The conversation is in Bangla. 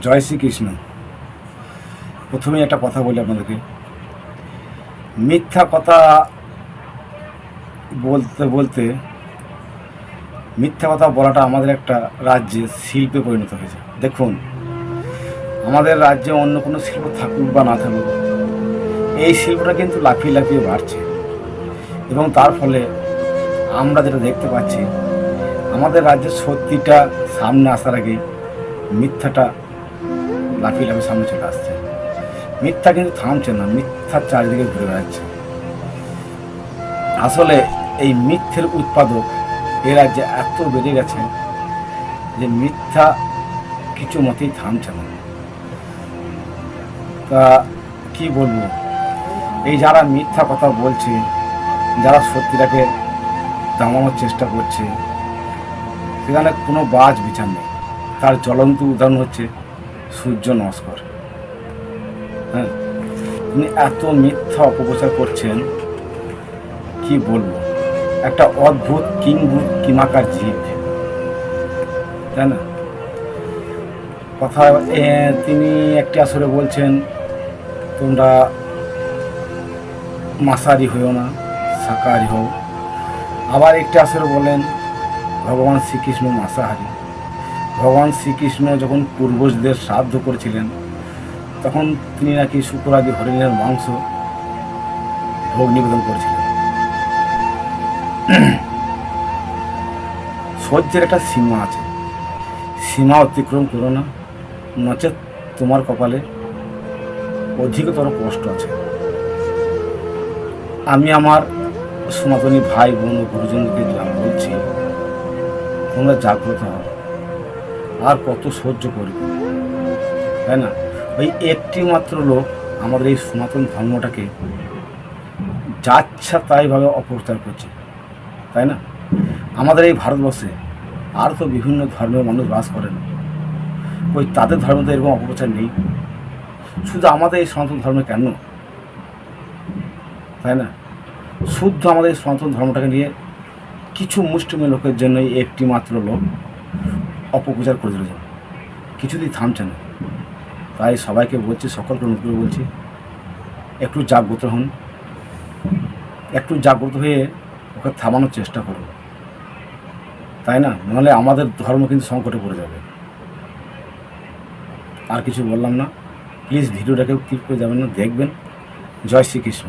জয় শ্রীকৃষ্ণ। প্রথমেই একটা কথা বলি আপনাদেরকে, মিথ্যা কথা বলতে বলতে মিথ্যা কথা বলাটা আমাদের একটা রাজ্যে শিল্পে পরিণত হয়েছে। দেখুন, আমাদের রাজ্যে অন্য কোনো শিল্প থাকুক বা না থাকুক, এই শিল্পটা কিন্তু লাফিয়ে লাফিয়ে বাড়ছে এবং তার ফলে আমরা যেটা দেখতে পাচ্ছি, আমাদের রাজ্যের সত্যিটা সামনে আসার আগে মিথ্যাটা লাফিয়ে লাফিয়ে সামনে চলে আসছে। মিথ্যা কিন্তু থামছে না, মিথ্যার চারিদিকে ঘুরে বেড়াচ্ছে। আসলে এই মিথ্যের উৎপাদক এ রাজ্যে এত বেড়ে গেছে যে মিথ্যা কিছু মতেই থামছে না। তা কি বলবো, এই যারা মিথ্যা কথা বলছে, যারা সত্যিটাকে দামানোর চেষ্টা করছে, সেখানে কোনো বাজ বিচার নেই। তার জ্বলন্ত উদাহরণ হচ্ছে সূর্য নস্কর। হ্যাঁ, তিনি এত মিথ্যা অপপ্রচার করছেন, কি বলবো, একটা অদ্ভুত কিমাকার জীব, তাই না? কথা তিনি একটি আসরে বলছেন, তোমরা মাসারি হইও না, শাকাহারি হও। আবার একটি আসরে বলেন ভগবান শ্রীকৃষ্ণ মাসাহারি। ভগবান শ্রীকৃষ্ণ যখন পূর্বজদের শ্রাদ্ধ করেছিলেন, তখন তিনি নাকি শুক্রাদি হরিণের মাংস ভোগ নিবেদন করেছিলেন। সহ্যের একটা সীমা আছে, সীমা অতিক্রম করো না, নচেত তোমার কপালে অধিকতর কষ্ট আছে। আমি আমার সনাতনী ভাই বোন ও গুরুজনকে বলছি, তোমরা জাগ্রত হও। আর কত সহ্য করবে, তাই না? ওই একটি মাত্র লোক আমাদের এই সনাতন ধর্মটাকে যাচ্ছা তাইভাবে অপপ্রচার করছে, তাই না? আমাদের এই ভারতবর্ষে আর তো বিভিন্ন ধর্মের মানুষ বাস করেন, ওই তাদের ধর্মতে এরকম অপপ্রচার নেই। শুধু আমাদের এই সনাতন ধর্মে কেন, তাই না? শুদ্ধ আমাদের এই সনাতন ধর্মটাকে নিয়ে কিছু মুষ্টিমেয় লোকের জন্য একটি মাত্র লোক অপপ্রচার করে চলেছে, কিছুতেই থামছে না। তাই সবাইকে বলছি, সকলকে অনুরোধ করে বলছি, একটু জাগ্রত হন, একটু জাগ্রত হয়ে ওকে থামানোর চেষ্টা করুন, তাই না? নাহলে আমাদের ধর্ম কিন্তু সংকটে পড়ে যাবে। আর কিছু বললাম না, প্লিজ ভিডিওটাকেও ক্লিক করে যাবেন না, দেখবেন। জয় শ্রীকৃষ্ণ।